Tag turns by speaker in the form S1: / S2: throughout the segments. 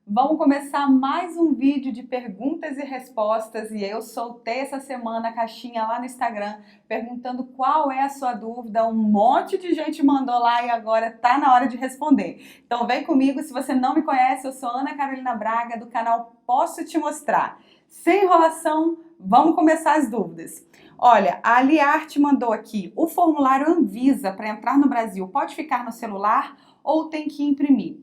S1: Vamos começar mais um vídeo de perguntas e respostas e eu soltei essa semana a caixinha lá no Instagram perguntando qual é a sua dúvida. Um monte de gente mandou lá e agora tá na hora de responder. Então vem comigo, se você não me conhece, eu sou Ana Carolina Braga do canal Posso Te Mostrar. Sem enrolação, vamos começar as dúvidas. Olha, a Aliarte mandou aqui, o formulário Anvisa para entrar no Brasil pode ficar no celular ou tem que imprimir?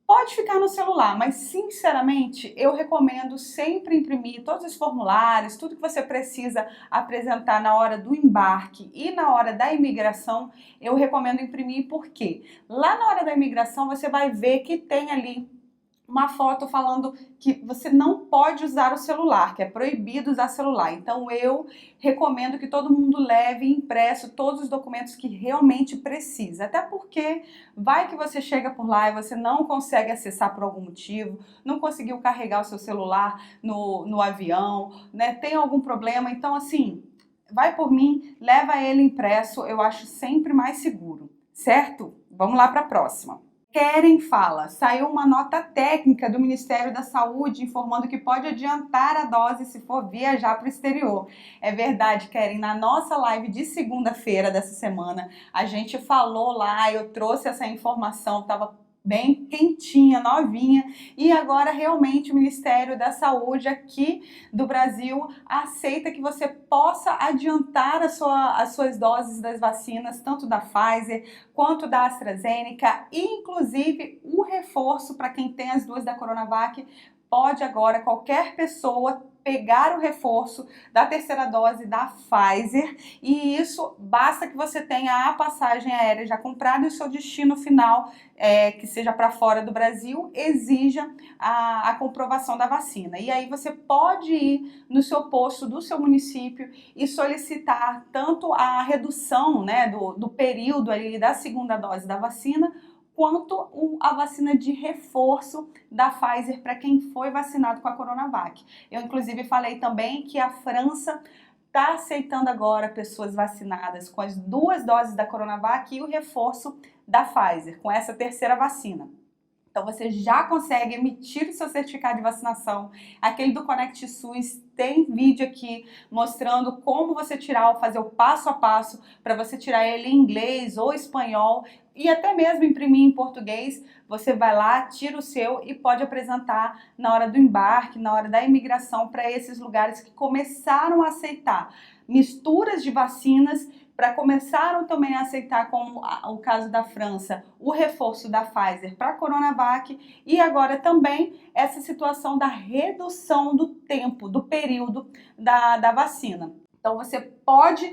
S1: Pode ficar no celular, mas sinceramente eu recomendo sempre imprimir todos os formulários, tudo que você precisa apresentar na hora do embarque e na hora da imigração, eu recomendo imprimir porque lá na hora da imigração você vai ver que tem ali uma foto falando que você não pode usar o celular, que é proibido usar celular. Então eu recomendo que todo mundo leve impresso todos os documentos que realmente precisa. Até porque vai que você chega por lá e você não consegue acessar por algum motivo, não conseguiu carregar o seu celular no avião, né? Tem algum problema, então assim, vai por mim, leva ele impresso, eu acho sempre mais seguro, certo? Vamos lá para a próxima. Keren fala, saiu uma nota técnica do Ministério da Saúde informando que pode adiantar a dose se for viajar para o exterior. É verdade, Keren, na nossa live de segunda-feira dessa semana, a gente falou lá, eu trouxe essa informação, estava bem quentinha, novinha, e agora realmente o Ministério da Saúde aqui do Brasil aceita que você possa adiantar as suas doses das vacinas, tanto da Pfizer quanto da AstraZeneca, e inclusive o reforço para quem tem as duas da Coronavac, pode agora qualquer pessoa pegar o reforço da terceira dose da Pfizer, e isso basta que você tenha a passagem aérea já comprada e o seu destino final, que seja para fora do Brasil, exija a comprovação da vacina. E aí você pode ir no seu posto do seu município e solicitar tanto a redução, né, do período ali da segunda dose da vacina, quanto a vacina de reforço da Pfizer para quem foi vacinado com a Coronavac. Eu, inclusive, falei também que a França está aceitando agora pessoas vacinadas com as duas doses da Coronavac e o reforço da Pfizer, com essa terceira vacina. Então você já consegue emitir o seu certificado de vacinação. Aquele do Conect SUS tem vídeo aqui mostrando como você fazer o passo a passo para você tirar ele em inglês ou espanhol e até mesmo imprimir em português. Você vai lá, tira o seu e pode apresentar na hora do embarque, na hora da imigração para esses lugares que começaram a aceitar misturas de vacinas, para começaram também a aceitar, como o caso da França, o reforço da Pfizer para a Coronavac, e agora também essa situação da redução do tempo, do período da vacina. Então você pode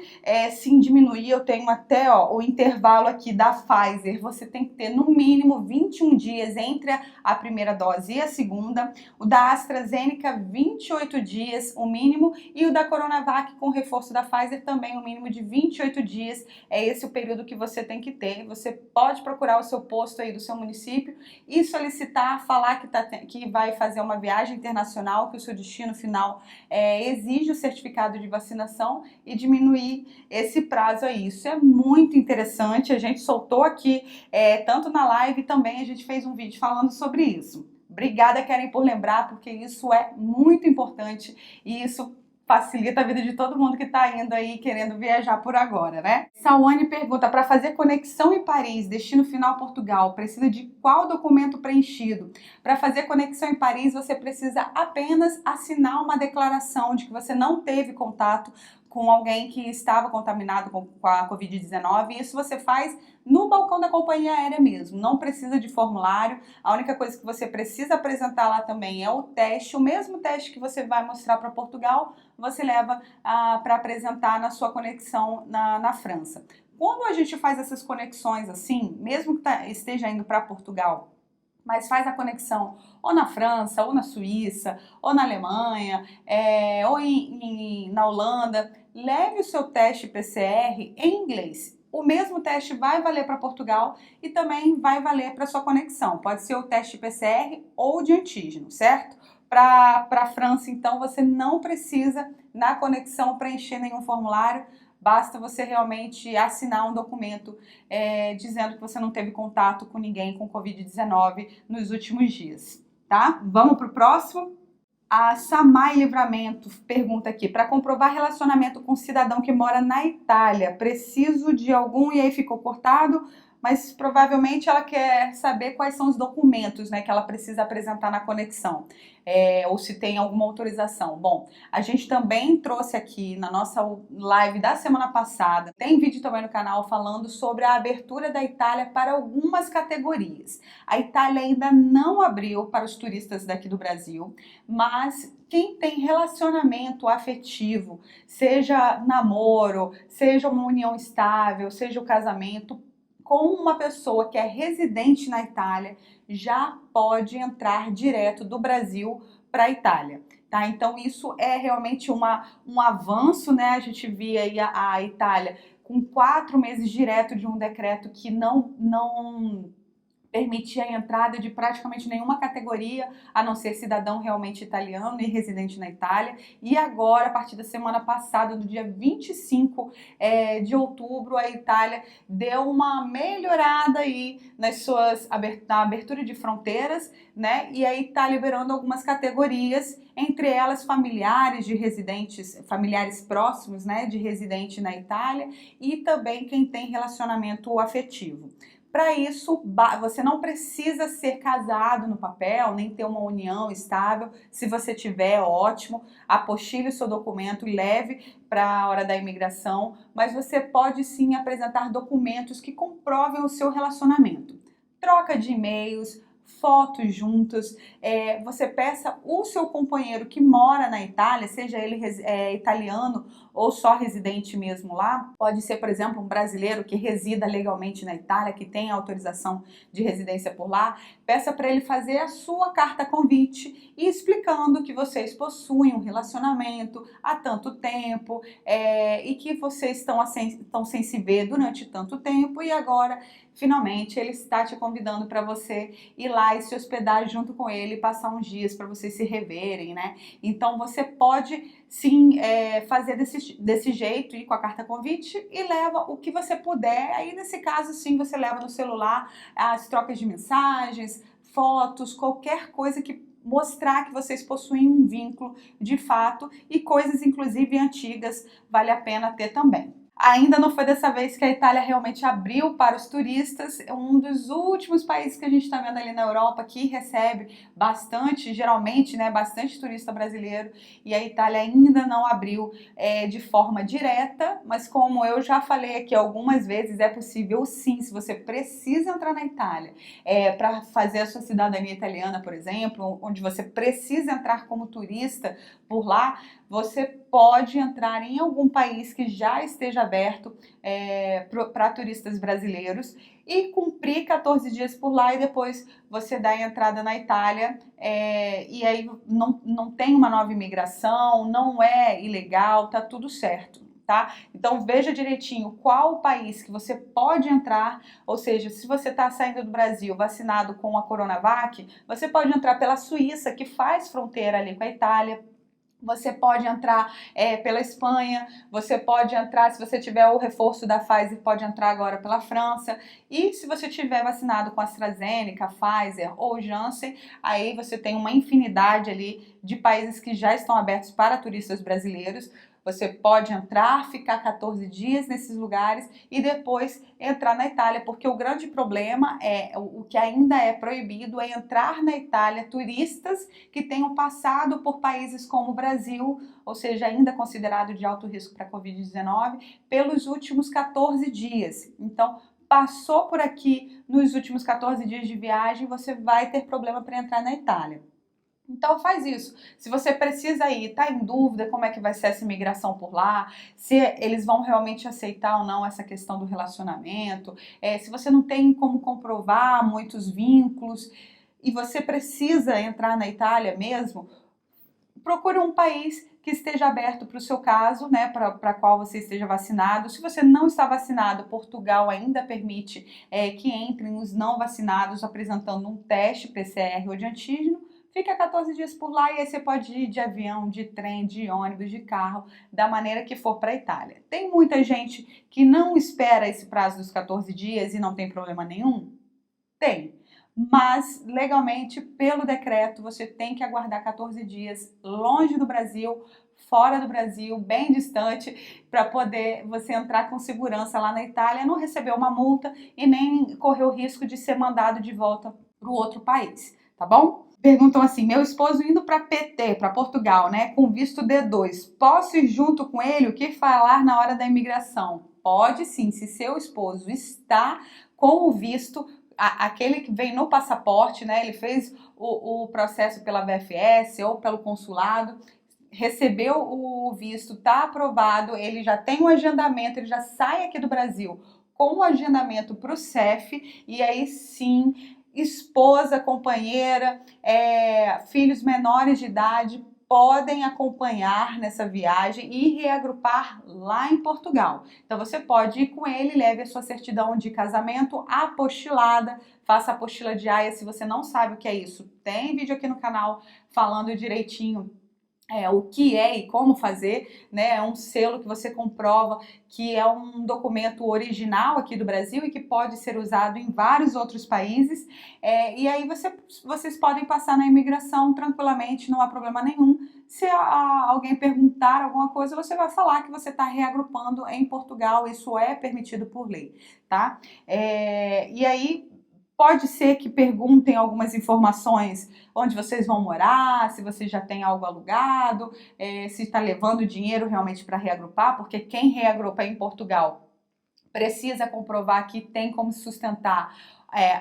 S1: sim diminuir, eu tenho até o intervalo aqui da Pfizer, você tem que ter no mínimo 21 dias entre a primeira dose e a segunda, o da AstraZeneca 28 dias o mínimo, e o da Coronavac com reforço da Pfizer também o mínimo de 28 dias, é esse o período que você tem que ter. Você pode procurar o seu posto aí do seu município e solicitar, falar que vai fazer uma viagem internacional, que o seu destino final exige o certificado de vacinação e diminuir esse prazo aí. Isso é muito interessante, a gente soltou aqui, tanto na live também a gente fez um vídeo falando sobre isso. Obrigada, Keren, por lembrar, porque isso é muito importante e isso facilita a vida de todo mundo que está indo aí querendo viajar por agora, né? Sawane pergunta, para fazer conexão em Paris, destino final Portugal, precisa de qual documento preenchido? Para fazer conexão em Paris, você precisa apenas assinar uma declaração de que você não teve contato com alguém que estava contaminado com a Covid-19, e isso você faz no balcão da companhia aérea mesmo, não precisa de formulário. A única coisa que você precisa apresentar lá também é o teste, o mesmo teste que você vai mostrar para Portugal, você leva para apresentar na sua conexão na França. Quando a gente faz essas conexões assim, mesmo que esteja indo para Portugal, mas faz a conexão ou na França, ou na Suíça, ou na Alemanha, ou na Holanda, leve o seu teste PCR em inglês. O mesmo teste vai valer para Portugal e também vai valer para sua conexão. Pode ser o teste PCR ou de antígeno, certo? Para a França, então, você não precisa, na conexão, preencher nenhum formulário. Basta você realmente assinar um documento dizendo que você não teve contato com ninguém com Covid-19 nos últimos dias. tá? Vamos pro próximo? A Samai Livramento pergunta aqui: para comprovar relacionamento com um cidadão que mora na Itália, preciso de algum, e aí ficou cortado, mas provavelmente ela quer saber quais são os documentos, né, que ela precisa apresentar na conexão, ou se tem alguma autorização. Bom, a gente também trouxe aqui na nossa live da semana passada, tem vídeo também no canal falando sobre a abertura da Itália para algumas categorias. A Itália ainda não abriu para os turistas daqui do Brasil, mas quem tem relacionamento afetivo, seja namoro, seja uma união estável, seja o casamento, com uma pessoa que é residente na Itália, já pode entrar direto do Brasil para a Itália. Tá? Então isso é realmente um avanço, né? A gente via aí a Itália com 4 meses direto de um decreto que não permitia a entrada de praticamente nenhuma categoria, a não ser cidadão realmente italiano e residente na Itália. E agora, a partir da semana passada, do dia 25 de outubro, a Itália deu uma melhorada aí na abertura de fronteiras, né? E aí está liberando algumas categorias, entre elas familiares de residentes, familiares próximos, né, de residente na Itália, e também quem tem relacionamento afetivo. Para isso, você não precisa ser casado no papel, nem ter uma união estável. Se você tiver, ótimo, apostile o seu documento e leve para a hora da imigração, mas você pode sim apresentar documentos que comprovem o seu relacionamento. Troca de e-mails, fotos juntos, você peça o seu companheiro que mora na Itália, seja ele italiano ou só residente mesmo lá, pode ser, por exemplo, um brasileiro que resida legalmente na Itália, que tem autorização de residência por lá, peça para ele fazer a sua carta convite e explicando que vocês possuem um relacionamento há tanto tempo e que vocês estão sem se ver durante tanto tempo e agora, finalmente, ele está te convidando para você ir lá e se hospedar junto com ele e passar uns dias para vocês se reverem, né? Então você pode sim fazer desse jeito, ir com a carta convite e leva o que você puder. Aí nesse caso sim você leva no celular as trocas de mensagens, fotos, qualquer coisa que mostrar que vocês possuem um vínculo de fato e coisas inclusive antigas vale a pena ter também. Ainda não foi dessa vez que a Itália realmente abriu para os turistas, é um dos últimos países que a gente está vendo ali na Europa que recebe bastante, geralmente, né, bastante turista brasileiro, e a Itália ainda não abriu de forma direta, mas como eu já falei aqui algumas vezes, é possível sim, se você precisa entrar na Itália para fazer a sua cidadania italiana, por exemplo, onde você precisa entrar como turista por lá, você pode entrar em algum país que já esteja aberto para turistas brasileiros e cumprir 14 dias por lá e depois você dá a entrada na Itália e aí não tem uma nova imigração, não é ilegal, tá tudo certo. Tá? Então veja direitinho qual o país que você pode entrar, ou seja, se você está saindo do Brasil vacinado com a Coronavac, você pode entrar pela Suíça, que faz fronteira ali com a Itália. Você pode entrar pela Espanha, você pode entrar, se você tiver o reforço da Pfizer, pode entrar agora pela França. E se você tiver vacinado com AstraZeneca, Pfizer ou Janssen, aí você tem uma infinidade ali de países que já estão abertos para turistas brasileiros. Você pode entrar, ficar 14 dias nesses lugares e depois entrar na Itália, porque o grande problema o que ainda é proibido é entrar na Itália turistas que tenham passado por países como o Brasil, ou seja, ainda considerado de alto risco para a Covid-19, pelos últimos 14 dias. Então, passou por aqui nos últimos 14 dias de viagem, você vai ter problema para entrar na Itália. Então faz isso. Se você precisa ir, está em dúvida como é que vai ser essa imigração por lá, se eles vão realmente aceitar ou não essa questão do relacionamento, se você não tem como comprovar muitos vínculos e você precisa entrar na Itália mesmo, procure um país que esteja aberto para o seu caso, né, para qual você esteja vacinado. Se você não está vacinado, Portugal ainda permite que entrem os não vacinados apresentando um teste PCR ou de antígeno. Fica 14 dias por lá e aí você pode ir de avião, de trem, de ônibus, de carro, da maneira que for para a Itália. Tem muita gente que não espera esse prazo dos 14 dias e não tem problema nenhum? Tem. mas legalmente, pelo decreto, você tem que aguardar 14 dias longe do Brasil, fora do Brasil, bem distante, para poder você entrar com segurança lá na Itália, não receber uma multa e nem correr o risco de ser mandado de volta para o outro país, tá bom? Perguntam assim: meu esposo indo para PT, para Portugal, né, com visto D2, posso ir junto com ele? O que falar na hora da imigração? Pode sim, se seu esposo está com o visto, aquele que vem no passaporte, né, ele fez o processo pela VFS ou pelo consulado, recebeu o visto, está aprovado, ele já tem um agendamento, ele já sai aqui do Brasil com o agendamento para o CEF, e aí sim, esposa, companheira, filhos menores de idade podem acompanhar nessa viagem e reagrupar lá em Portugal. Então você pode ir com ele, leve a sua certidão de casamento apostilada, faça a apostila de AIA. Se você não sabe o que é isso, tem vídeo aqui no canal falando direitinho o que é e como fazer, né? É um selo que você comprova que é um documento original aqui do Brasil e que pode ser usado em vários outros países. E aí vocês podem passar na imigração tranquilamente, não há problema nenhum. Se alguém perguntar alguma coisa, você vai falar que você está reagrupando em Portugal, isso é permitido por lei, tá? E aí pode ser que perguntem algumas informações, onde vocês vão morar, se você já tem algo alugado, se está levando dinheiro realmente para reagrupar, porque quem reagrupa em Portugal precisa comprovar que tem como sustentar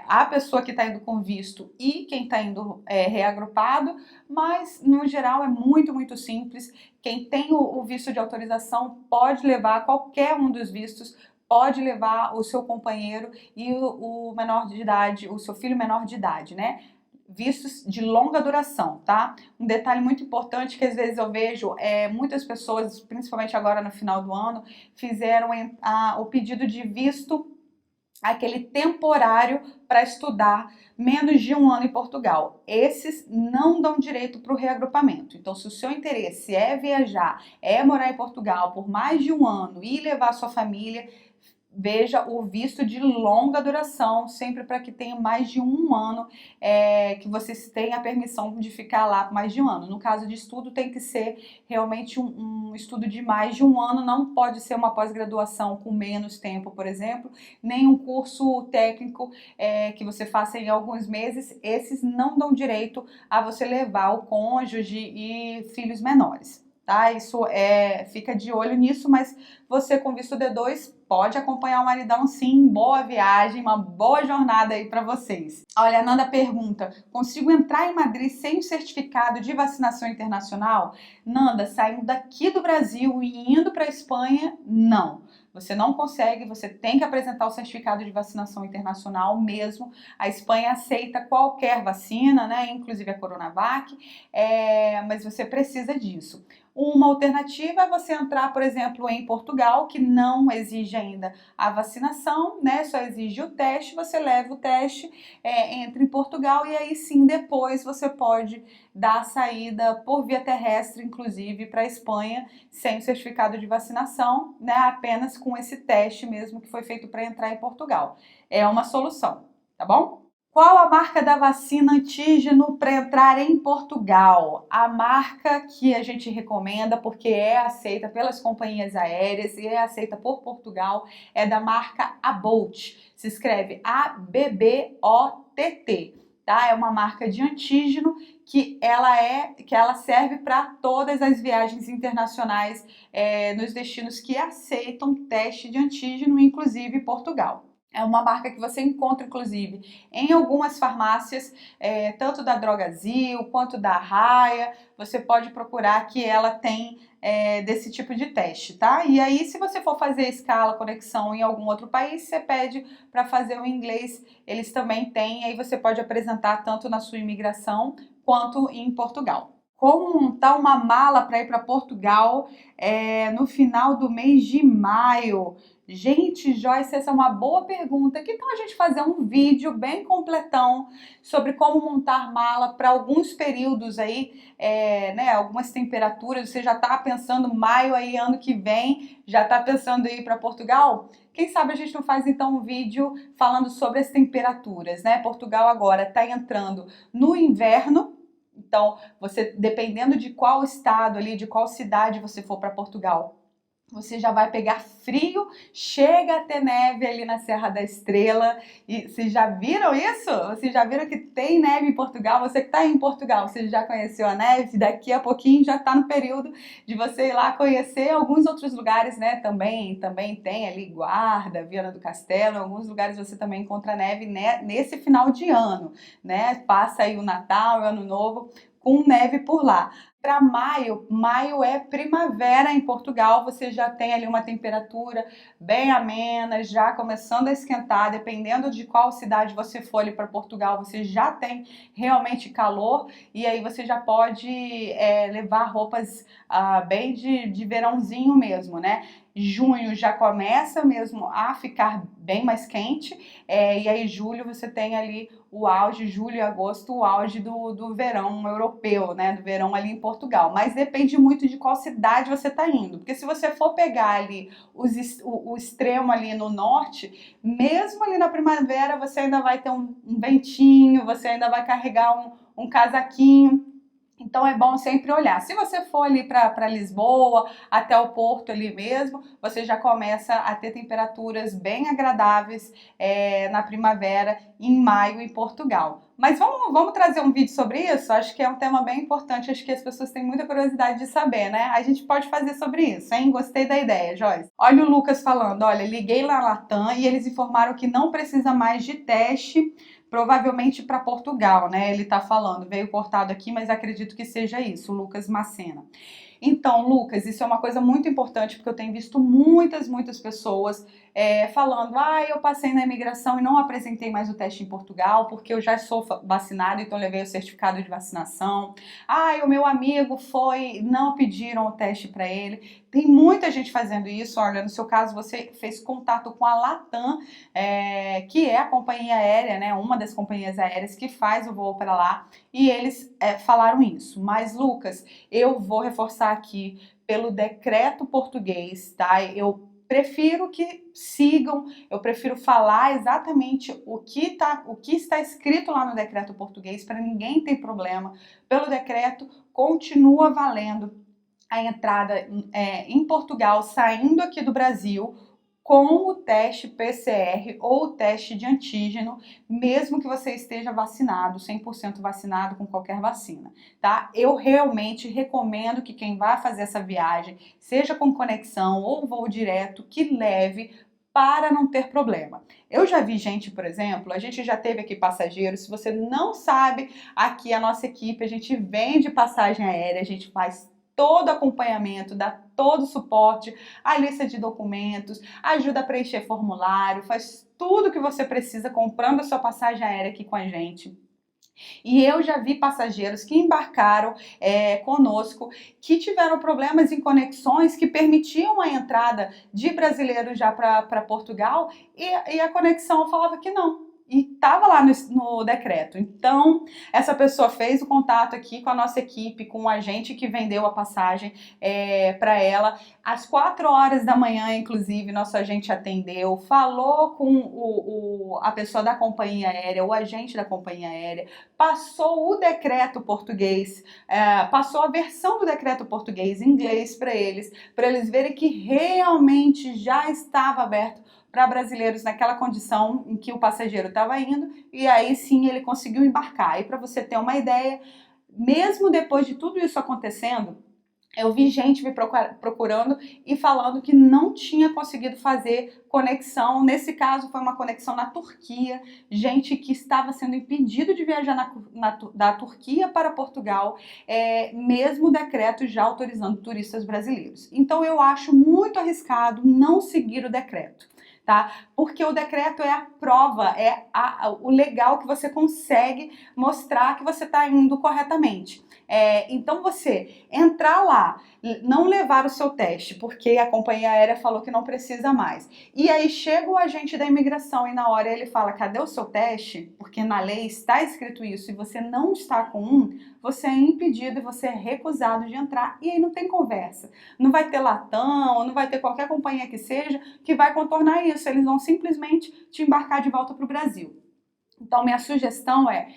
S1: a pessoa que está indo com visto e quem está indo reagrupado, mas no geral é muito, muito simples. Quem tem o visto de autorização pode levar qualquer um dos vistos, pode levar o seu companheiro e o menor de idade, o seu filho menor de idade, né? Vistos de longa duração, tá? Um detalhe muito importante que às vezes eu vejo muitas pessoas, principalmente agora no final do ano, fizeram o pedido de visto, aquele temporário para estudar menos de um ano em Portugal. Esses não dão direito para o reagrupamento. Então, se o seu interesse é viajar, é morar em Portugal por mais de um ano e levar a sua família, veja o visto de longa duração, sempre para que tenha mais de um ano, que vocês tenham a permissão de ficar lá por mais de um ano. No caso de estudo, tem que ser realmente um estudo de mais de um ano, não pode ser uma pós-graduação com menos tempo, por exemplo, nem um curso técnico que você faça em alguns meses. Esses não dão direito a você levar o cônjuge e filhos menores, tá? Isso fica de olho nisso, mas você com visto D2 pode acompanhar o maridão sim. Boa viagem, uma boa jornada aí para vocês. Olha, a Nanda pergunta: consigo entrar em Madrid sem o certificado de vacinação internacional? Nanda, saindo daqui do Brasil e indo para a Espanha, não. Você não consegue, você tem que apresentar o certificado de vacinação internacional mesmo. A Espanha aceita qualquer vacina, né? Inclusive a Coronavac, mas você precisa disso. Uma alternativa é você entrar, por exemplo, em Portugal, que não exige ainda a vacinação, né? Só exige o teste, você leva o teste, entra em Portugal e aí sim depois você pode dar a saída por via terrestre, inclusive, para a Espanha, sem o certificado de vacinação, né? Apenas com esse teste mesmo que foi feito para entrar em Portugal. É uma solução, tá bom? Qual a marca da vacina antígeno para entrar em Portugal? A marca que a gente recomenda, porque é aceita pelas companhias aéreas e é aceita por Portugal, é da marca Abbott. Se escreve ABBOTT, tá? É uma marca de antígeno que ela serve para todas as viagens internacionais nos destinos que aceitam teste de antígeno, inclusive Portugal. É uma marca que você encontra, inclusive, em algumas farmácias, tanto da Drogazil quanto da Raia. Você pode procurar que ela tem desse tipo de teste, tá? E aí, se você for fazer escala, conexão em algum outro país, você pede para fazer o inglês. Eles também têm, aí você pode apresentar tanto na sua imigração quanto em Portugal. Como montar uma mala para ir para Portugal no final do mês de maio? Gente, Joyce, essa é uma boa pergunta. Que tal a gente fazer um vídeo bem completão sobre como montar mala para alguns períodos aí, né, algumas temperaturas? Você já está pensando maio aí, ano que vem, já está pensando em ir para Portugal? Quem sabe a gente não faz então um vídeo falando sobre as temperaturas, né? Portugal agora está entrando no inverno. Então, você, dependendo de qual estado ali, de qual cidade você for para Portugal, você já vai pegar frio, chega a ter neve ali na Serra da Estrela. E vocês já viram isso? Vocês já viram que tem neve em Portugal? Você que está em Portugal, você já conheceu a neve? Daqui a pouquinho já está no período de você ir lá conhecer alguns outros lugares, né? Também tem ali Guarda, Viana do Castelo, em alguns lugares você também encontra neve, né, nesse final de ano, né? Passa aí o Natal, o Ano Novo com neve por lá. Para maio, maio é primavera em Portugal, você já tem ali uma temperatura bem amena, já começando a esquentar, dependendo de qual cidade você for ali para Portugal, você já tem realmente calor e aí você já pode levar roupas bem de verãozinho mesmo, né? Junho já começa mesmo a ficar bem mais quente, e aí julho você tem ali o auge, julho e agosto, o auge do verão europeu, né? Do verão ali em Portugal. Mas depende muito de qual cidade você está indo. Porque se você for pegar ali o extremo ali no norte, mesmo ali na primavera, você ainda vai ter um ventinho, você ainda vai carregar um casaquinho. Então é bom sempre olhar. Se você for ali para Lisboa, até o Porto ali mesmo, você já começa a ter temperaturas bem agradáveis na primavera, em maio em Portugal. Mas vamos trazer um vídeo sobre isso? Acho que é um tema bem importante, acho que as pessoas têm muita curiosidade de saber, né? A gente pode fazer sobre isso, hein? Gostei da ideia, Joyce. Olha o Lucas falando, olha, liguei na Latam e eles informaram que não precisa mais de teste, provavelmente para Portugal, né? Ele tá falando, veio cortado aqui, mas acredito que seja isso, Lucas Macena. Então, Lucas, isso é uma coisa muito importante, porque eu tenho visto muitas pessoas falando, eu passei na imigração e não apresentei mais o teste em Portugal, porque eu já sou vacinado, então levei o certificado de vacinação. O meu amigo foi, não pediram o teste para ele. Tem muita gente fazendo isso. Olha, no seu caso, você fez contato com a Latam, que é a companhia aérea, né, uma das companhias aéreas que faz o voo para lá, e eles falaram isso. Mas, Lucas, eu vou reforçar aqui pelo decreto português, tá? Eu prefiro que sigam, eu prefiro falar exatamente o que está escrito lá no decreto português para ninguém ter problema. Pelo decreto, continua valendo a entrada em Portugal, saindo aqui do Brasil, com o teste PCR ou o teste de antígeno, mesmo que você esteja vacinado, 100% vacinado com qualquer vacina, tá? Eu realmente recomendo que quem vai fazer essa viagem, seja com conexão ou voo direto, que leve para não ter problema. Eu já vi gente, por exemplo, a gente já teve aqui passageiros, se você não sabe, aqui a nossa equipe, a gente vende passagem aérea, a gente faz todo acompanhamento, dá todo o suporte, a lista de documentos, ajuda a preencher formulário, faz tudo que você precisa comprando a sua passagem aérea aqui com a gente. E eu já vi passageiros que embarcaram conosco, que tiveram problemas em conexões que permitiam a entrada de brasileiros já para Portugal e a conexão falava que não. E estava lá no decreto. Então, essa pessoa fez o contato aqui com a nossa equipe, com o agente que vendeu a passagem para ela. Às 4 horas da manhã, inclusive, nosso agente atendeu, falou com a pessoa da companhia aérea, o agente da companhia aérea, passou o decreto português, passou a versão do decreto português em inglês para eles verem que realmente já estava aberto para brasileiros naquela condição em que o passageiro estava indo, e aí sim ele conseguiu embarcar. E para você ter uma ideia, mesmo depois de tudo isso acontecendo, eu vi gente me procurando e falando que não tinha conseguido fazer conexão. Nesse caso, foi uma conexão na Turquia. Gente que estava sendo impedido de viajar da Turquia para Portugal, mesmo o decreto já autorizando turistas brasileiros. Então, eu acho muito arriscado não seguir o decreto. Tá? Porque o decreto é a prova, o legal que você consegue mostrar que você está indo corretamente. Então você entrar lá, não levar o seu teste, porque a companhia aérea falou que não precisa mais. E aí chega o agente da imigração e na hora ele fala, cadê o seu teste? Porque na lei está escrito isso e você não está com um, você é impedido e você é recusado de entrar e aí não tem conversa. Não vai ter Latam, não vai ter qualquer companhia que seja que vai contornar isso. Eles vão simplesmente te embarcar de volta para o Brasil. Então, minha sugestão é,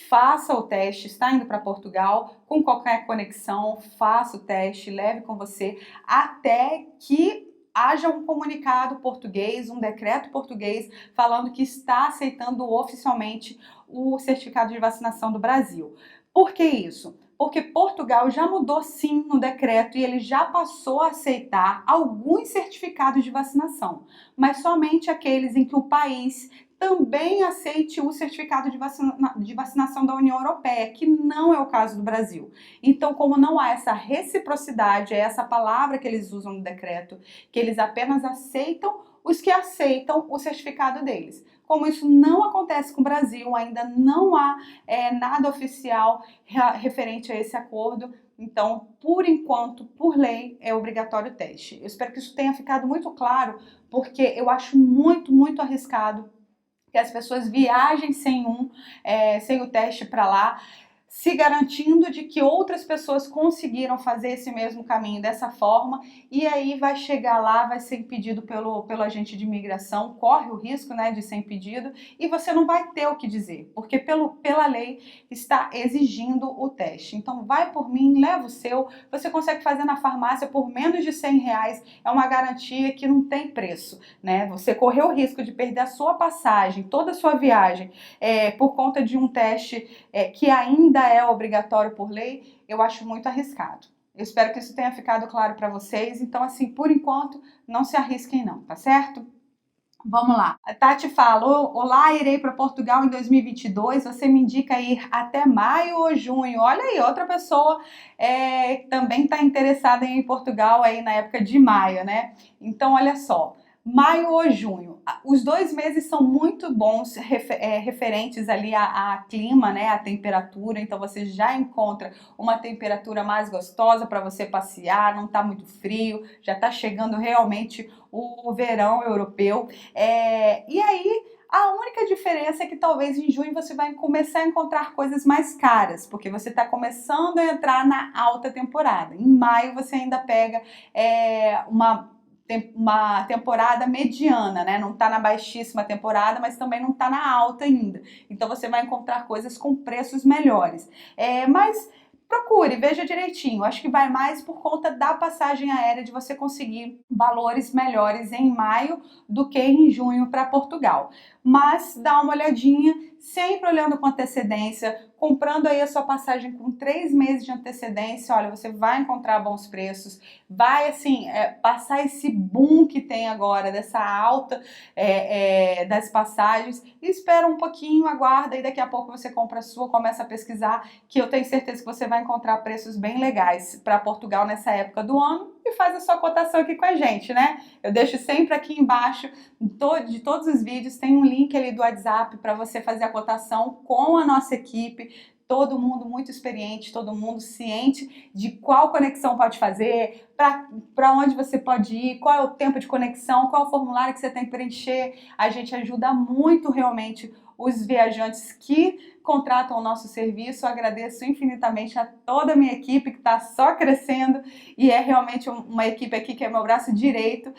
S1: faça o teste, está indo para Portugal, com qualquer conexão, faça o teste, leve com você, até que haja um comunicado português, um decreto português, falando que está aceitando oficialmente o certificado de vacinação do Brasil. Por que isso? Porque Portugal já mudou sim no decreto e ele já passou a aceitar alguns certificados de vacinação, mas somente aqueles em que o país também aceite o certificado de vacinação da União Europeia, que não é o caso do Brasil. Então, como não há essa reciprocidade, é essa palavra que eles usam no decreto, que eles apenas aceitam os que aceitam o certificado deles. Como isso não acontece com o Brasil, ainda não há nada oficial referente a esse acordo, então, por enquanto, por lei, é obrigatório o teste. Eu espero que isso tenha ficado muito claro, porque eu acho muito, muito arriscado que as pessoas viajem sem o teste para lá, se garantindo de que outras pessoas conseguiram fazer esse mesmo caminho dessa forma, e aí vai chegar lá, vai ser impedido pelo agente de imigração, corre o risco, né, de ser impedido, e você não vai ter o que dizer, porque pela lei está exigindo o teste. Então vai por mim, leva o seu, você consegue fazer na farmácia por menos de R$100, é uma garantia que não tem preço, né? Você correu o risco de perder a sua passagem, toda a sua viagem, por conta de um teste que ainda é obrigatório por lei, eu acho muito arriscado. Eu espero que isso tenha ficado claro para vocês. Então, assim, por enquanto, não se arrisquem não, tá certo? Vamos lá. A Tati fala, olá, irei para Portugal em 2022, você me indica ir até maio ou junho? Olha aí, outra pessoa também está interessada em ir em Portugal aí na época de maio, né? Então, olha só. Maio ou junho, os 2 meses são muito bons referentes ali a clima, né, a temperatura, então você já encontra uma temperatura mais gostosa para você passear, não está muito frio, já está chegando realmente o verão europeu, e aí a única diferença é que talvez em junho você vai começar a encontrar coisas mais caras, porque você está começando a entrar na alta temporada. Em maio você ainda pega uma temporada mediana, né? Não tá na baixíssima temporada, mas também não tá na alta ainda. Então você vai encontrar coisas com preços melhores. Mas procure, veja direitinho. Acho que vai mais por conta da passagem aérea, de você conseguir valores melhores em maio do que em junho para Portugal. Mas dá uma olhadinha, sempre olhando com antecedência, comprando aí a sua passagem com 3 meses de antecedência, olha, você vai encontrar bons preços, vai assim, passar esse boom que tem agora, dessa alta das passagens, e espera um pouquinho, aguarda e daqui a pouco você compra a sua, começa a pesquisar, que eu tenho certeza que você vai encontrar preços bem legais para Portugal nessa época do ano, e faz a sua cotação aqui com a gente, né? Eu deixo sempre aqui embaixo de todos os vídeos, tem um link ali do WhatsApp para você fazer a cotação com a nossa equipe, todo mundo muito experiente, todo mundo ciente de qual conexão pode fazer, para onde você pode ir, qual é o tempo de conexão, qual é o formulário que você tem que preencher. A gente ajuda muito realmente os viajantes que contratam o nosso serviço. Eu agradeço infinitamente a toda a minha equipe que está só crescendo e é realmente uma equipe aqui que é meu braço direito.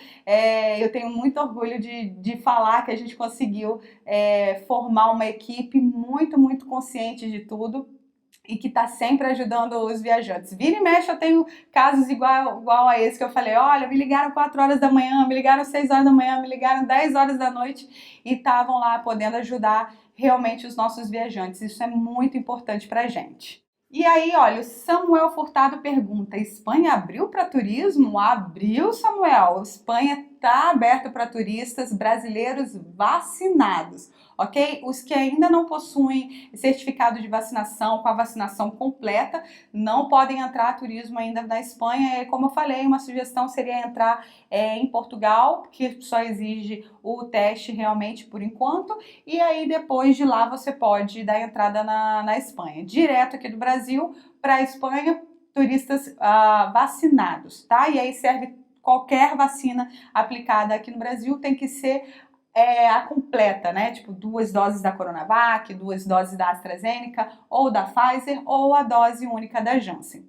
S1: Eu tenho muito orgulho de falar que a gente conseguiu formar uma equipe muito, muito consciente de tudo e que está sempre ajudando os viajantes. Vira e mexe, eu tenho casos igual a esse que eu falei, olha, me ligaram 4 horas da manhã, me ligaram 6 horas da manhã, me ligaram 10 horas da noite e estavam lá podendo ajudar realmente os nossos viajantes. Isso é muito importante pra gente. E aí, olha, o Samuel Furtado pergunta, Espanha abriu para turismo? Abriu, Samuel. Espanha está aberto para turistas brasileiros vacinados, ok? Os que ainda não possuem certificado de vacinação com a vacinação completa não podem entrar turismo ainda na Espanha. E, como eu falei, uma sugestão seria entrar em Portugal, que só exige o teste realmente por enquanto, e aí depois de lá você pode dar entrada na Espanha. Direto aqui do Brasil para a Espanha, turistas vacinados, tá? E aí serve qualquer vacina aplicada aqui no Brasil, tem que ser a completa, né? Tipo, 2 doses da Coronavac, 2 doses da AstraZeneca, ou da Pfizer, ou a dose única da Janssen.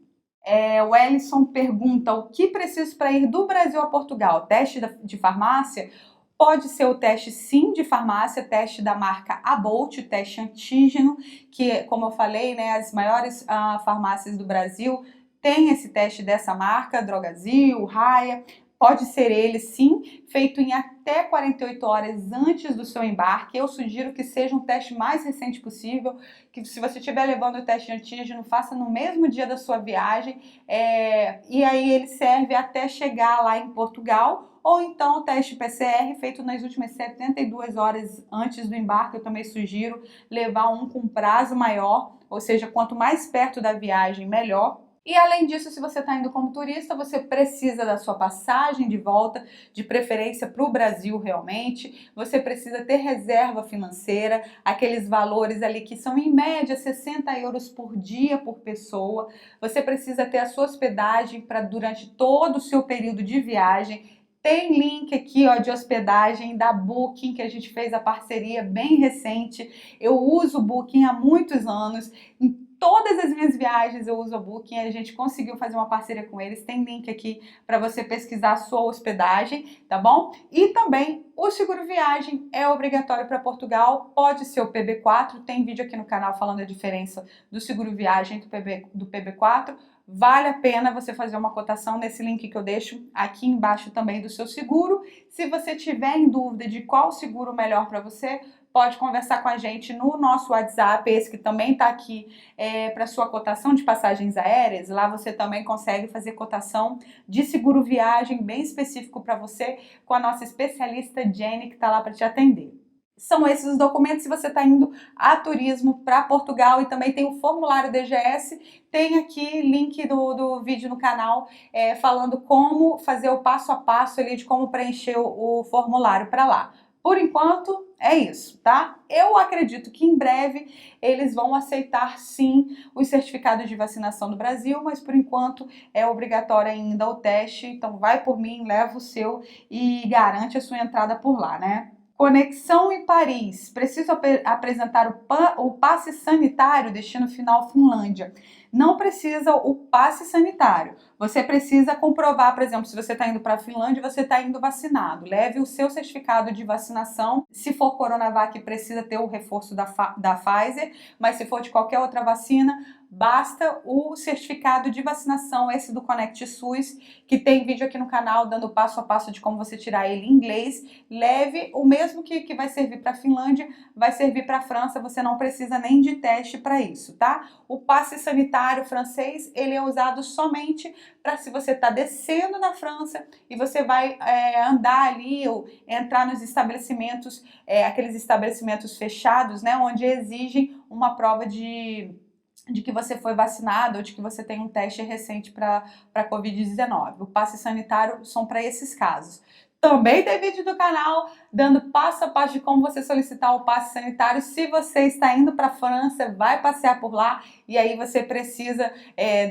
S1: O Ellison pergunta: o que preciso para ir do Brasil a Portugal? Teste de farmácia? Pode ser o teste, sim, de farmácia, teste da marca Abolt, teste antígeno, que, como eu falei, né, as maiores farmácias do Brasil têm esse teste dessa marca, Drogazil, Raia. Pode ser ele, sim, feito em até 48 horas antes do seu embarque. Eu sugiro que seja um teste mais recente possível, que se você estiver levando o teste de antígeno, faça no mesmo dia da sua viagem, e aí ele serve até chegar lá em Portugal. Ou então o teste PCR feito nas últimas 72 horas antes do embarque. Eu também sugiro levar um com prazo maior, ou seja, quanto mais perto da viagem, melhor. E além disso, se você está indo como turista, você precisa da sua passagem de volta, de preferência para o Brasil realmente. Você precisa ter reserva financeira, aqueles valores ali que são em média 60 euros por dia por pessoa. Você precisa ter a sua hospedagem para durante todo o seu período de viagem. Tem link aqui, ó, de hospedagem da Booking, que a gente fez a parceria bem recente. Eu uso o Booking há muitos anos. Em todas as minhas viagens eu uso o Booking. A gente conseguiu fazer uma parceria com eles. Tem link aqui para você pesquisar a sua hospedagem, tá bom? E também o seguro viagem é obrigatório para Portugal. Pode ser o PB4. Tem vídeo aqui no canal falando a diferença do seguro viagem do PB4. Vale a pena você fazer uma cotação nesse link que eu deixo aqui embaixo também do seu seguro. Se você tiver em dúvida de qual seguro melhor para você, pode conversar com a gente no nosso WhatsApp, esse que também está aqui para sua cotação de passagens aéreas. Lá você também consegue fazer cotação de seguro viagem bem específico para você com a nossa especialista Jenny, que está lá para te atender. São esses os documentos se você está indo a turismo para Portugal. E também tem o formulário DGS, tem aqui link do vídeo no canal falando como fazer o passo a passo ali de como preencher o formulário para lá. Por enquanto é isso, tá? Eu acredito que em breve eles vão aceitar sim os certificados de vacinação do Brasil, mas por enquanto é obrigatório ainda o teste. Então vai por mim, leva o seu e garante a sua entrada por lá, né? Conexão em Paris. Preciso apresentar o passe sanitário, destino final Finlândia. Não precisa o passe sanitário. Você precisa comprovar, por exemplo, se você está indo para a Finlândia, você está indo vacinado. Leve o seu certificado de vacinação. Se for Coronavac, precisa ter o reforço da Pfizer, mas se for de qualquer outra vacina, basta o certificado de vacinação, esse do Conect SUS, que tem vídeo aqui no canal dando passo a passo de como você tirar ele em inglês. Leve o mesmo que vai servir para a Finlândia, vai servir para a França. Você não precisa nem de teste para isso, tá? O passe sanitário francês, ele é usado somente para se você está descendo na França e você vai andar ali ou entrar nos estabelecimentos, aqueles estabelecimentos fechados, né, onde exigem uma prova de que você foi vacinado ou de que você tem um teste recente para Covid-19. O passe sanitário são para esses casos. Também tem vídeo do canal dando passo a passo de como você solicitar o passe sanitário. Se você está indo para a França, vai passear por lá e aí você precisa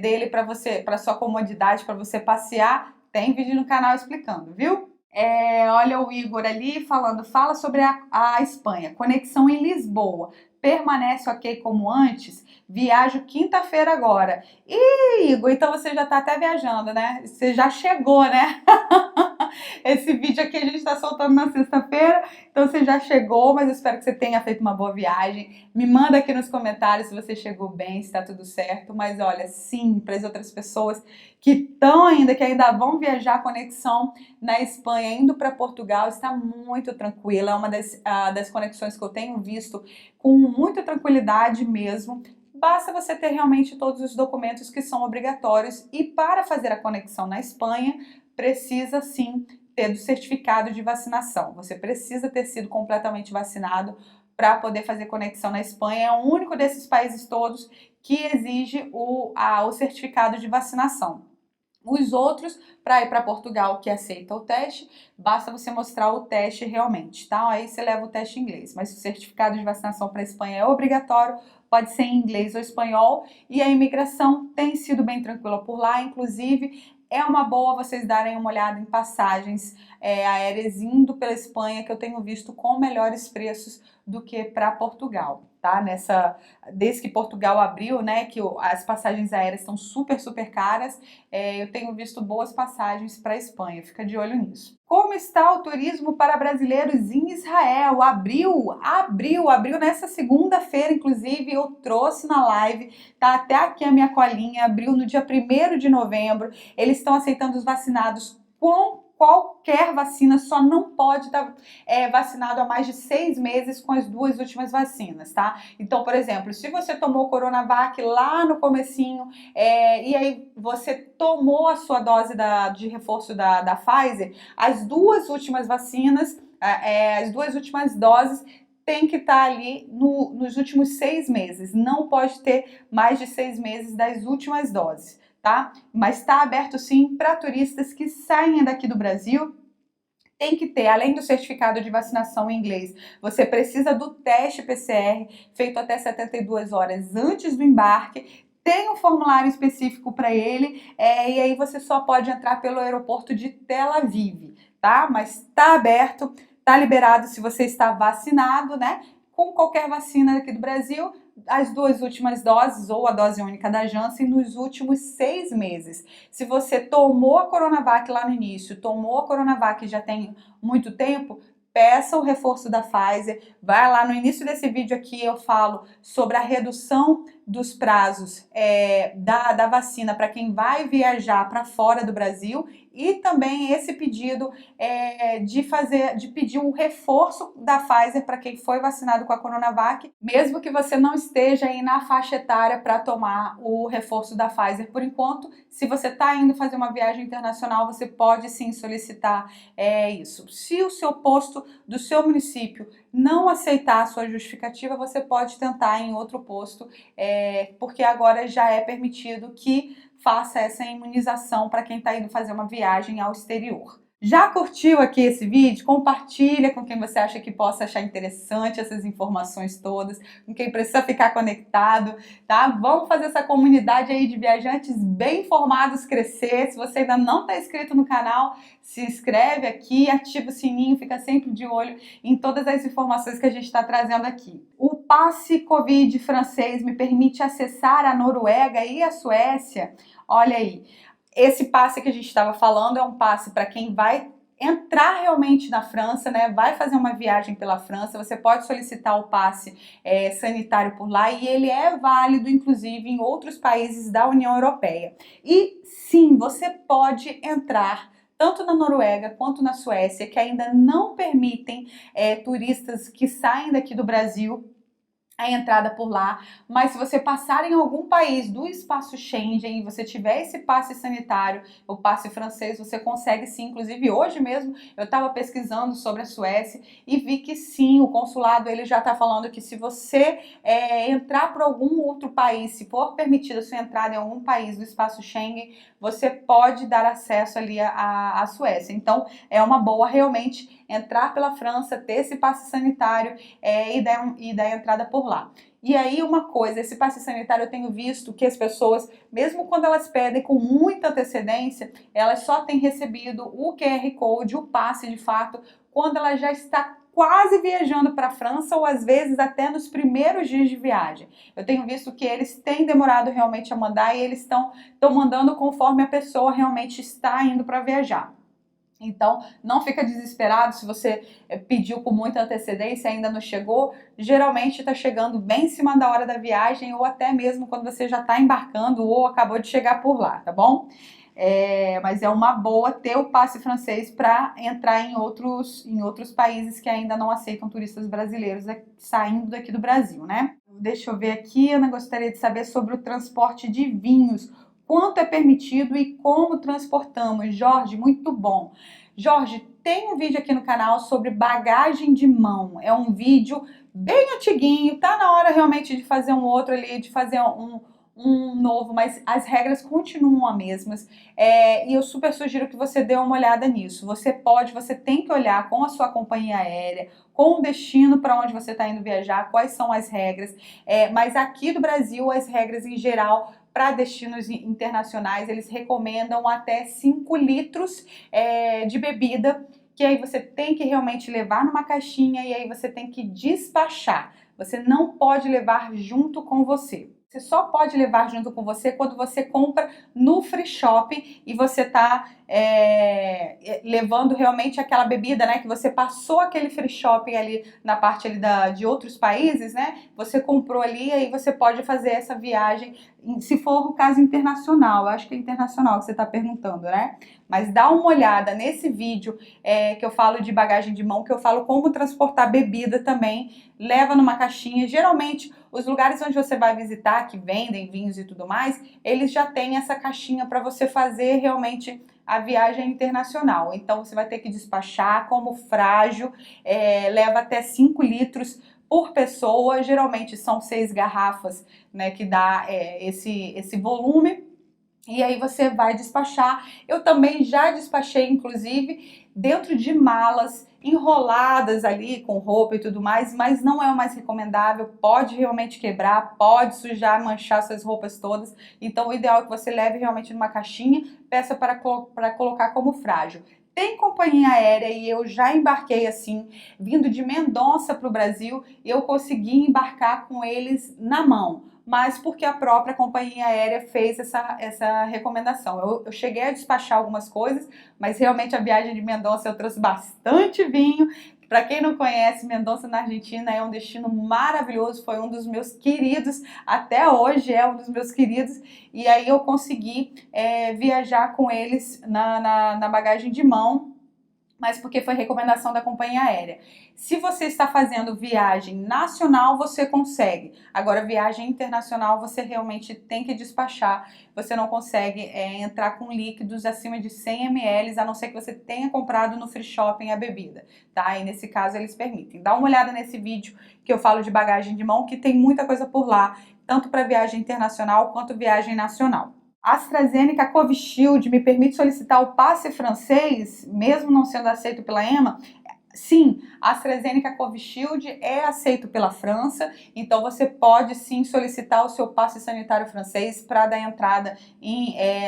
S1: dele para sua comodidade, para você passear. Tem vídeo no canal explicando, viu? Olha o Igor ali falando, fala sobre a Espanha, conexão em Lisboa. Permanece ok como antes? Viajo quinta-feira agora. Ih, Igor, então você já tá até viajando, né? Você já chegou, né? Esse vídeo aqui a gente tá soltando na sexta-feira, então você já chegou, mas eu espero que você tenha feito uma boa viagem. Me manda aqui nos comentários se você chegou bem, se tá tudo certo. Mas olha, sim, para as outras pessoas que ainda vão viajar, a conexão na Espanha, indo para Portugal, está muito tranquila. É uma das conexões que eu tenho visto com muita tranquilidade mesmo. Basta você ter realmente todos os documentos que são obrigatórios. E para fazer a conexão na Espanha, precisa sim ter do certificado de vacinação. Você precisa ter sido completamente vacinado para poder fazer conexão na Espanha. É o único desses países todos que exige o certificado de vacinação. Os outros, para ir para Portugal, que aceita o teste, basta você mostrar o teste realmente, tá? Aí você leva o teste em inglês, mas o certificado de vacinação para a Espanha é obrigatório, pode ser em inglês ou espanhol, e a imigração tem sido bem tranquila por lá, inclusive é uma boa vocês darem uma olhada em passagens aéreas indo pela Espanha, que eu tenho visto com melhores preços do que para Portugal, tá? Desde que Portugal abriu, né, que as passagens aéreas estão super caras, eu tenho visto boas passagens para a Espanha, fica de olho nisso. Como está o turismo para brasileiros em Israel? Abriu nessa segunda-feira, inclusive eu trouxe na live, tá até aqui a minha colinha, abriu no dia 1º de novembro, eles estão aceitando os vacinados com qualquer vacina, só não pode estar vacinado há mais de 6 meses com as 2 últimas vacinas, tá? Então, por exemplo, se você tomou Coronavac lá no comecinho e aí você tomou a sua dose de reforço da Pfizer, as 2 últimas vacinas, as 2 últimas doses tem que estar ali nos últimos 6 meses, não pode ter mais de 6 meses das últimas doses. Tá? Mas está aberto sim para turistas que saem daqui do Brasil. Tem que ter, além do certificado de vacinação em inglês, você precisa do teste PCR feito até 72 horas antes do embarque. Tem um formulário específico para ele e aí você só pode entrar pelo aeroporto de Tel Aviv, tá? Mas está aberto, está liberado se você está vacinado, né? Com qualquer vacina aqui do Brasil, as 2 últimas doses ou a dose única da Janssen nos últimos 6 meses. Se você tomou a Coronavac lá no início, tomou a Coronavac já tem muito tempo, peça o reforço da Pfizer. Vai lá no início desse vídeo aqui, eu falo sobre a redução dos prazos da vacina para quem vai viajar para fora do Brasil e também esse pedido de pedir um reforço da Pfizer para quem foi vacinado com a Coronavac, mesmo que você não esteja aí na faixa etária para tomar o reforço da Pfizer por enquanto. Se você está indo fazer uma viagem internacional, você pode sim solicitar isso. Se o seu posto do seu município não aceitar a sua justificativa, você pode tentar em outro posto, porque agora já é permitido que faça essa imunização para quem está indo fazer uma viagem ao exterior. Já curtiu aqui esse vídeo? Compartilha com quem você acha que possa achar interessante essas informações todas, com quem precisa ficar conectado, tá? Vamos fazer essa comunidade aí de viajantes bem informados crescer. Se você ainda não está inscrito no canal, se inscreve aqui, ativa o sininho, fica sempre de olho em todas as informações que a gente está trazendo aqui. O passe Covid francês me permite acessar a Noruega e a Suécia. Olha aí. Esse passe que a gente estava falando é um passe para quem vai entrar realmente na França, né? Vai fazer uma viagem pela França, você pode solicitar o passe sanitário por lá e ele é válido, inclusive, em outros países da União Europeia. E sim, você pode entrar tanto na Noruega quanto na Suécia, que ainda não permitem turistas que saem daqui do Brasil a entrada por lá, mas se você passar em algum país do espaço Schengen e você tiver esse passe sanitário, o passe francês, você consegue sim. Inclusive hoje mesmo eu estava pesquisando sobre a Suécia e vi que sim, o consulado ele já está falando que se você entrar por algum outro país, se for permitida a sua entrada em algum país do espaço Schengen, você pode dar acesso ali à Suécia. Então é uma boa realmente entrar pela França, ter esse passe sanitário e dar entrada por lá. E aí uma coisa, esse passe sanitário eu tenho visto que as pessoas, mesmo quando elas pedem com muita antecedência, elas só têm recebido o QR Code, o passe de fato, quando ela já está quase viajando para a França ou às vezes até nos primeiros dias de viagem. Eu tenho visto que eles têm demorado realmente a mandar e eles estão mandando conforme a pessoa realmente está indo para viajar. Então, não fica desesperado se você pediu com muita antecedência e ainda não chegou. Geralmente está chegando bem em cima da hora da viagem ou até mesmo quando você já está embarcando ou acabou de chegar por lá, tá bom? Mas é uma boa ter o passe francês para entrar em outros países que ainda não aceitam turistas brasileiros saindo daqui do Brasil, né? Deixa eu ver aqui, eu gostaria de saber sobre o transporte de vinhos. Quanto é permitido e como transportamos? Jorge, muito bom. Jorge, tem um vídeo aqui no canal sobre bagagem de mão. É um vídeo bem antiguinho, tá na hora realmente de fazer um outro ali, de fazer um novo, mas as regras continuam as mesmas, e eu super sugiro que você dê uma olhada nisso. Você tem que olhar com a sua companhia aérea, com o destino para onde você está indo viajar, quais são as regras, mas aqui do Brasil as regras em geral para destinos internacionais, eles recomendam até 5 litros de bebida, que aí você tem que realmente levar numa caixinha e aí você tem que despachar. Você não pode levar junto com você. Você só pode levar junto com você quando você compra no free shop e você está levando realmente aquela bebida, né? Que você passou aquele free shopping ali na parte ali de outros países, né? Você comprou ali e aí você pode fazer essa viagem, se for o caso internacional. Eu acho que é internacional que você está perguntando, né? Mas dá uma olhada nesse vídeo que eu falo de bagagem de mão, que eu falo como transportar bebida também. Leva numa caixinha. Geralmente, os lugares onde você vai visitar, que vendem vinhos e tudo mais, eles já têm essa caixinha para você fazer realmente a viagem internacional. Então, você vai ter que despachar como frágil, leva até 5 litros por pessoa. Geralmente são 6 garrafas, né, que dá esse volume. E aí você vai despachar. Eu também já despachei, inclusive, dentro de malas enroladas ali com roupa e tudo mais, mas não é o mais recomendável. Pode realmente quebrar, pode sujar, manchar suas roupas todas. Então o ideal é que você leve realmente numa caixinha, peça para colocar como frágil. Tem companhia aérea e eu já embarquei assim, vindo de Mendonça para o Brasil, e eu consegui embarcar com eles na mão, mas porque a própria companhia aérea fez essa recomendação. Eu cheguei a despachar algumas coisas, mas realmente a viagem de Mendonça eu trouxe bastante vinho. Para quem não conhece, Mendonça na Argentina é um destino maravilhoso, foi um dos meus queridos, até hoje é um dos meus queridos, e aí eu consegui viajar com eles na bagagem de mão, mas porque foi recomendação da companhia aérea. Se você está fazendo viagem nacional, você consegue. Agora, viagem internacional, você realmente tem que despachar. Você não consegue entrar com líquidos acima de 100 ml, a não ser que você tenha comprado no free shopping a bebida, tá? E nesse caso, eles permitem. Dá uma olhada nesse vídeo que eu falo de bagagem de mão, que tem muita coisa por lá, tanto para viagem internacional quanto viagem nacional. AstraZeneca Covishield me permite solicitar o passe francês, mesmo não sendo aceito pela EMA? Sim, a AstraZeneca Covishield é aceito pela França, então você pode sim solicitar o seu passe sanitário francês para dar entrada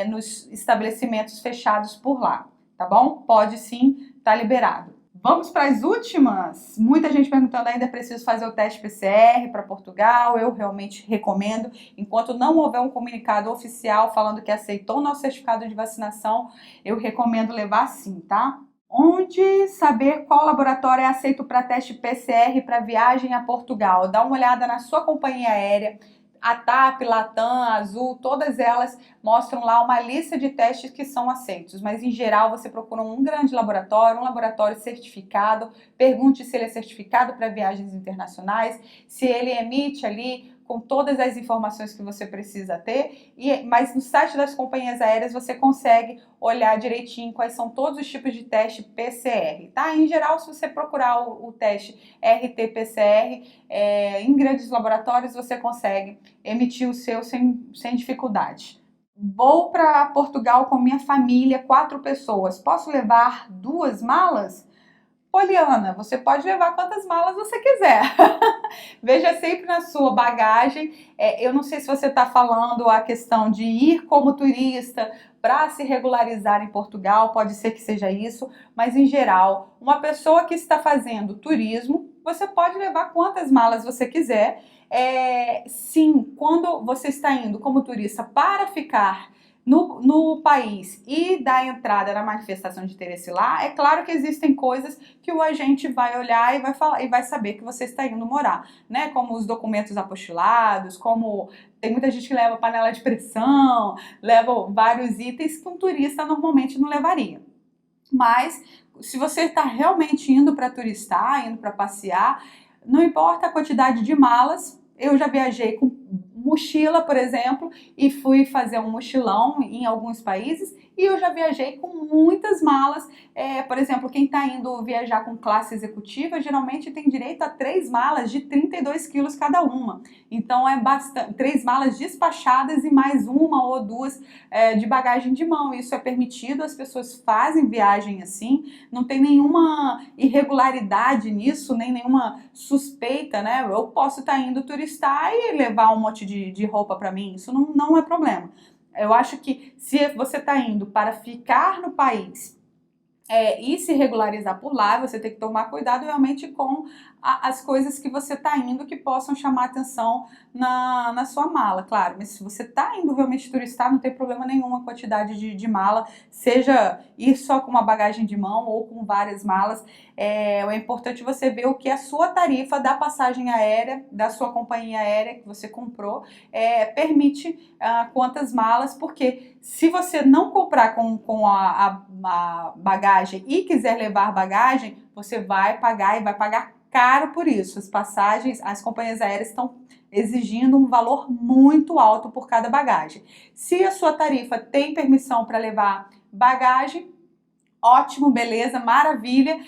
S1: nos estabelecimentos fechados por lá, tá bom? Pode sim, tá liberado. Vamos para as últimas? Muita gente perguntando, ainda preciso fazer o teste PCR para Portugal? Eu realmente recomendo. Enquanto não houver um comunicado oficial falando que aceitou o nosso certificado de vacinação, eu recomendo levar sim, tá? Onde saber qual laboratório é aceito para teste PCR para viagem a Portugal? Dá uma olhada na sua companhia aérea. A TAP, Latam, Azul, todas elas mostram lá uma lista de testes que são aceitos, mas em geral você procura um grande laboratório, um laboratório certificado, pergunte se ele é certificado para viagens internacionais, se ele emite ali com todas as informações que você precisa ter, mas no site das companhias aéreas você consegue olhar direitinho quais são todos os tipos de teste PCR, tá? Em geral, se você procurar o teste RT-PCR, em grandes laboratórios você consegue emitir o seu sem dificuldade. Vou para Portugal com minha família, 4 pessoas. Posso levar 2 malas? Poliana, você pode levar quantas malas você quiser. Veja sempre na sua bagagem. Eu não sei se você está falando a questão de ir como turista para se regularizar em Portugal, pode ser que seja isso, mas em geral, uma pessoa que está fazendo turismo, você pode levar quantas malas você quiser. Sim, quando você está indo como turista para ficar no país e dar entrada na manifestação de interesse lá, é claro que existem coisas que o agente vai olhar e vai saber que você está indo morar, né? Como os documentos apostilados, como tem muita gente que leva panela de pressão, leva vários itens que um turista normalmente não levaria. Mas se você está realmente indo para turistar, indo para passear, não importa a quantidade de malas. Eu já viajei com mochila, por exemplo, e fui fazer um mochilão em alguns países e eu já viajei com muitas malas. Por exemplo, quem está indo viajar com classe executiva geralmente tem direito a 3 malas de 32 quilos cada uma. Então é bastante, 3 malas despachadas e mais uma ou duas de bagagem de mão. Isso é permitido, as pessoas fazem viagem assim, não tem nenhuma irregularidade nisso, nem nenhuma suspeita, né? Eu posso estar indo turistar e levar um monte de roupa para mim, isso não é problema. Eu acho que se você está indo para ficar no país e se regularizar por lá, você tem que tomar cuidado realmente com as coisas que você está indo que possam chamar atenção na sua mala, claro. Mas se você está indo realmente turistar, não tem problema nenhum a quantidade de mala, seja ir só com uma bagagem de mão ou com várias malas. É importante você ver o que é a sua tarifa da passagem aérea, da sua companhia aérea que você comprou, permite quantas malas, porque se você não comprar com a bagagem e quiser levar bagagem, você vai pagar e vai pagar caro por isso. As passagens, as companhias aéreas estão exigindo um valor muito alto por cada bagagem. Se a sua tarifa tem permissão para levar bagagem, ótimo, beleza, maravilha.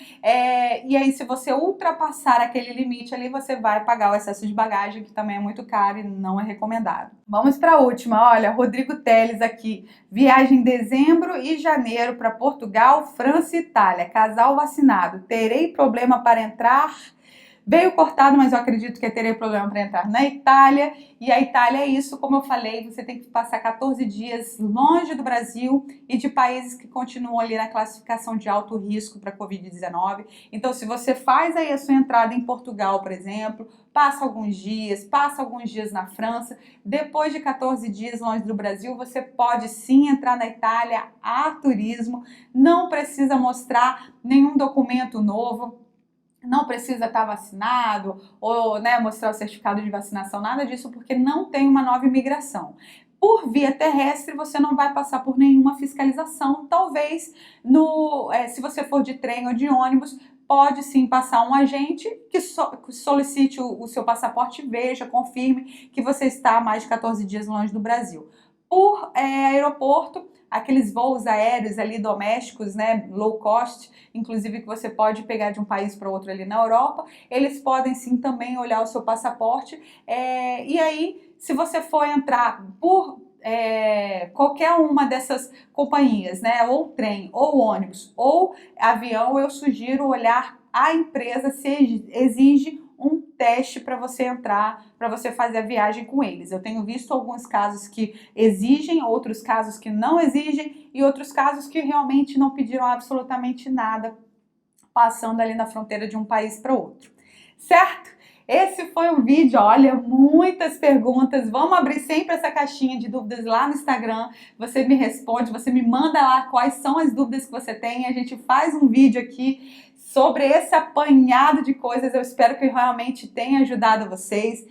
S1: E aí, se você ultrapassar aquele limite ali, você vai pagar o excesso de bagagem, que também é muito caro e não é recomendado. Vamos para a última. Olha, Rodrigo Teles aqui. Viagem em dezembro e janeiro para Portugal, França e Itália. Casal vacinado. Terei problema para entrar? Veio cortado, mas eu acredito que terei problema para entrar na Itália. E a Itália é isso, como eu falei, você tem que passar 14 dias longe do Brasil e de países que continuam ali na classificação de alto risco para Covid-19. Então, se você faz aí a sua entrada em Portugal, por exemplo, passa alguns dias na França, depois de 14 dias longe do Brasil, você pode sim entrar na Itália a turismo, não precisa mostrar nenhum documento novo. Não precisa estar vacinado ou mostrar o certificado de vacinação, nada disso, porque não tem uma nova imigração. Por via terrestre, você não vai passar por nenhuma fiscalização. Talvez, se você for de trem ou de ônibus, pode sim passar um agente que solicite o seu passaporte, veja, confirme que você está há mais de 14 dias longe do Brasil. Por aeroporto, aqueles voos aéreos ali domésticos, low cost, inclusive que você pode pegar de um país para outro ali na Europa, eles podem sim também olhar o seu passaporte, e aí se você for entrar por qualquer uma dessas companhias, ou trem, ou ônibus, ou avião, eu sugiro olhar a empresa se exige um teste para você entrar, para você fazer a viagem com eles. Eu tenho visto alguns casos que exigem, outros casos que não exigem e outros casos que realmente não pediram absolutamente nada passando ali na fronteira de um país para outro. Certo? Esse foi um vídeo, olha, muitas perguntas. Vamos abrir sempre essa caixinha de dúvidas lá no Instagram. Você me responde, você me manda lá quais são as dúvidas que você tem. A gente faz um vídeo aqui sobre esse apanhado de coisas. Eu espero que realmente tenha ajudado vocês.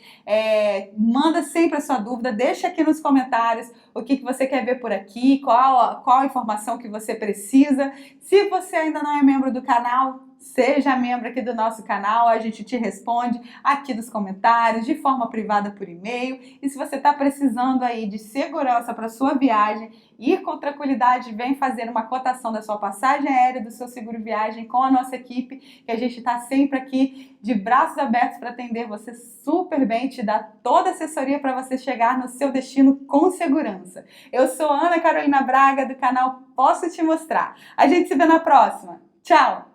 S1: Manda sempre a sua dúvida, deixa aqui nos comentários o que você quer ver por aqui, qual a informação que você precisa. Se você ainda não é membro do canal, seja membro aqui do nosso canal, a gente te responde aqui nos comentários, de forma privada por e-mail. E se você está precisando aí de segurança para sua viagem, ir com tranquilidade, vem fazer uma cotação da sua passagem aérea, do seu seguro viagem com a nossa equipe, que a gente está sempre aqui de braços abertos para atender você super bem, te dar toda a assessoria para você chegar no seu destino com segurança. Eu sou Ana Carolina Braga, do canal Posso Te Mostrar. A gente se vê na próxima. Tchau!